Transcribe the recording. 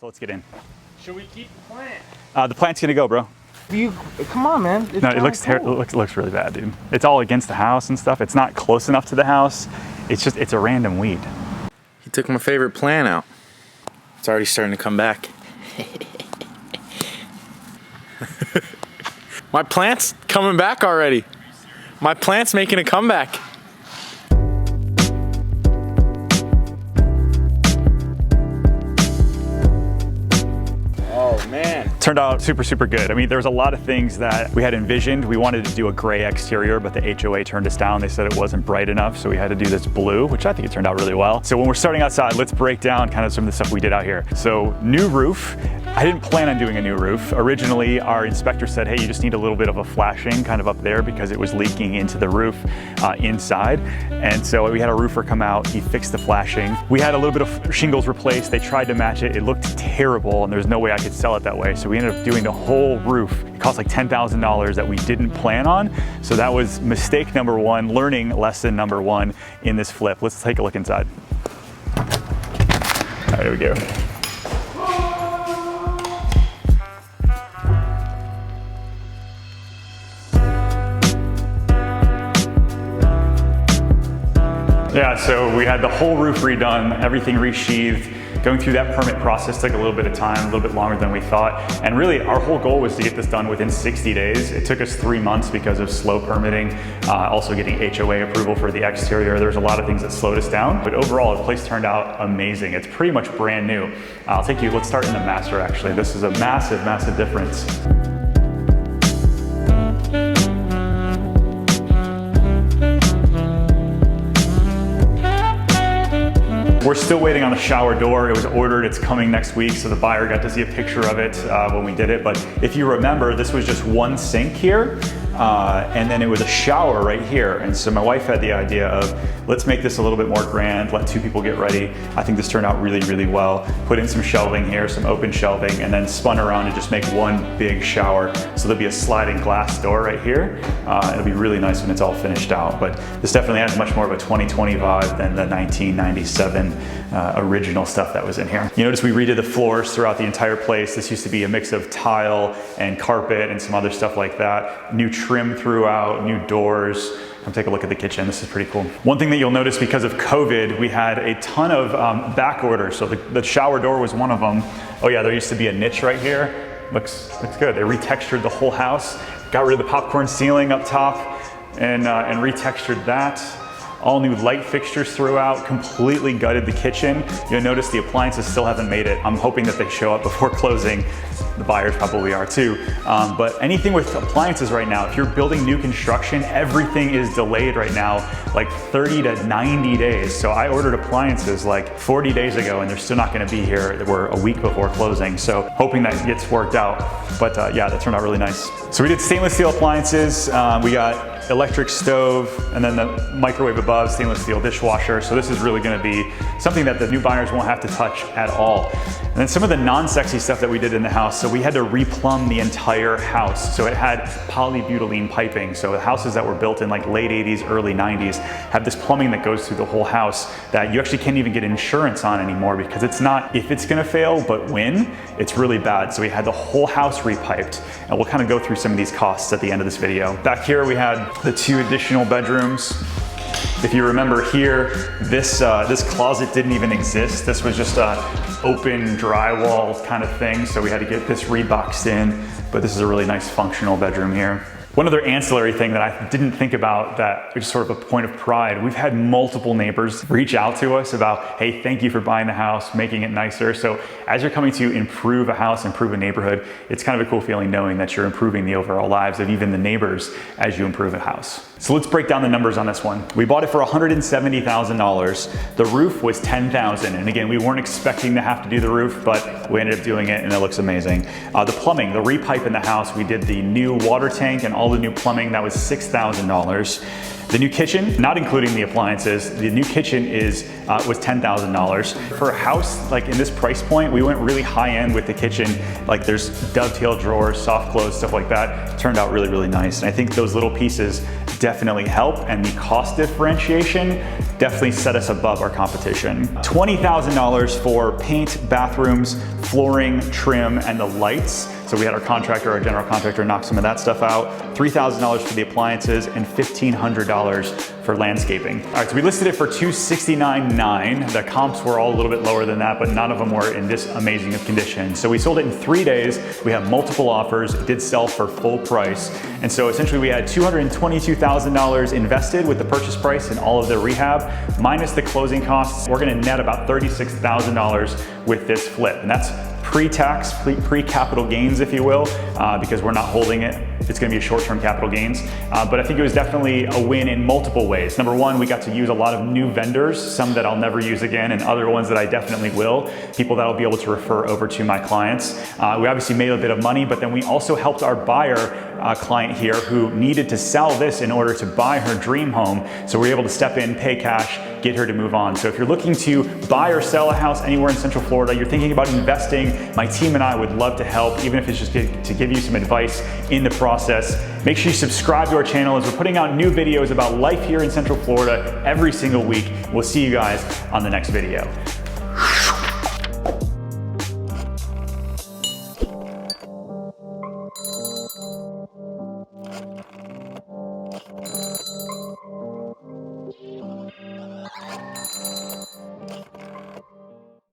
So let's get in. Should we keep the plant? The plant's gonna go, bro. Come on, man. No, it looks really bad, dude. It's all against the house and stuff. It's not close enough to the house. It's a random weed. He took my favorite plant out. It's already starting to come back. My plant's coming back already. My plant's making a comeback. Oh man. Turned out super, super good. I mean, there was a lot of things that we had envisioned. We wanted to do a gray exterior, but the HOA turned us down. They said it wasn't bright enough, so we had to do this blue, which I think it turned out really well. So when we're starting outside, let's break down kind of some of the stuff we did out here. So new roof. I didn't plan on doing a new roof. Originally, our inspector said, hey, you just need a little bit of a flashing kind of up there because it was leaking into the roof inside. And so we had a roofer come out, he fixed the flashing. We had a little bit of shingles replaced. They tried to match it. It looked terrible and there's no way I could sell it that way. So we ended up doing the whole roof. It cost like $10,000 that we didn't plan on. So that was mistake number one, learning lesson number one in this flip. Let's take a look inside. All right, here we go. Yeah, so we had the whole roof redone, everything resheathed. Going through that permit process took a little bit of time, a little bit longer than we thought. And really, our whole goal was to get this done within 60 days. It took us 3 months because of slow permitting, also getting HOA approval for the exterior. There's a lot of things that slowed us down, but overall, the place turned out amazing. It's pretty much brand new. Let's start in the master actually. This is a massive, massive difference. We're still waiting on the shower door. It was ordered, it's coming next week, so the buyer got to see a picture of it when we did it. But if you remember, this was just one sink here, and then it was a shower right here. And so my wife had the idea of, let's make this a little bit more grand, let two people get ready. I think this turned out really, really well. Put in some shelving here, some open shelving, and then spun around and just make one big shower. So there'll be a sliding glass door right here. It'll be really nice when it's all finished out. But this definitely has much more of a 2020 vibe than the 1997 original stuff that was in here. You notice we redid the floors throughout the entire place. This used to be a mix of tile and carpet and some other stuff like that. New trim throughout, new doors. Come take a look at the kitchen. This is pretty cool. One thing that you'll notice because of COVID, we had a ton of back orders. So the shower door was one of them. Oh yeah, there used to be a niche right here. Looks good. They retextured the whole house, got rid of the popcorn ceiling up top and retextured that. All new light fixtures throughout, completely gutted the kitchen. You'll notice the appliances still haven't made it. I'm hoping that they show up before closing. The buyers probably are too. But anything with appliances right now, if you're building new construction, everything is delayed right now, like 30 to 90 days. So I ordered appliances like 40 days ago and they're still not gonna be here. We're a week before closing. So hoping that gets worked out. But yeah, that turned out really nice. So we did stainless steel appliances. We got electric stove, and then the microwave above, stainless steel dishwasher. So this is really gonna be something that the new buyers won't have to touch at all. And then some of the non-sexy stuff that we did in the house. So we had to replumb the entire house. So it had polybutylene piping. So the houses that were built in like late 80s, early 90s have this plumbing that goes through the whole house that you actually can't even get insurance on anymore because it's not if it's gonna fail, but when. It's really bad. So we had the whole house repiped, and we'll kind of go through some of these costs at the end of this video. Back here we had the 2 additional bedrooms. If you remember here, this closet didn't even exist. This was just a open drywall kind of thing. So we had to get this reboxed in, but this is a really nice functional bedroom here. One other ancillary thing that I didn't think about that is sort of a point of pride. We've had multiple neighbors reach out to us about, hey, thank you for buying the house, making it nicer. So as you're coming to improve a house, improve a neighborhood, it's kind of a cool feeling knowing that you're improving the overall lives of even the neighbors as you improve a house. So let's break down the numbers on this one. We bought it for $170,000. The roof was $10,000. And again, we weren't expecting to have to do the roof, but we ended up doing it and it looks amazing. The plumbing, the repipe in the house, we did the new water tank and all the new plumbing, that was $6,000. The new kitchen, not including the appliances, the new kitchen was $10,000. For a house like in this price point, we went really high end with the kitchen. Like there's dovetail drawers, soft close, stuff like that. It turned out really, really nice. And I think those little pieces definitely help, and the cost differentiation definitely set us above our competition. $20,000 for paint, bathrooms, flooring, trim, and the lights. So we had our general contractor knock some of that stuff out. $3,000 for the appliances and $1,500 for landscaping. All right, so we listed it for $269,900. The comps were all a little bit lower than that, but none of them were in this amazing of condition. So we sold it in 3 days. We have multiple offers. It did sell for full price. And so essentially we had $222,000 invested with the purchase price and all of the rehab, minus the closing costs. We're gonna net about $36,000 with this flip. And that's pre-tax, pre-capital gains, if you will, because we're not holding it. It's gonna be a short-term capital gains. But I think it was definitely a win in multiple ways. Number one, we got to use a lot of new vendors, some that I'll never use again, and other ones that I definitely will, people that I'll be able to refer over to my clients. We obviously made a bit of money, but then we also helped our buyer client here who needed to sell this in order to buy her dream home. So we're able to step in, pay cash, get her to move on. So if you're looking to buy or sell a house anywhere in Central Florida, you're thinking about investing, my team and I would love to help, even if it's just to give you some advice in the process. Make sure you subscribe to our channel as we're putting out new videos about life here in Central Florida every single week. We'll see you guys on the next video.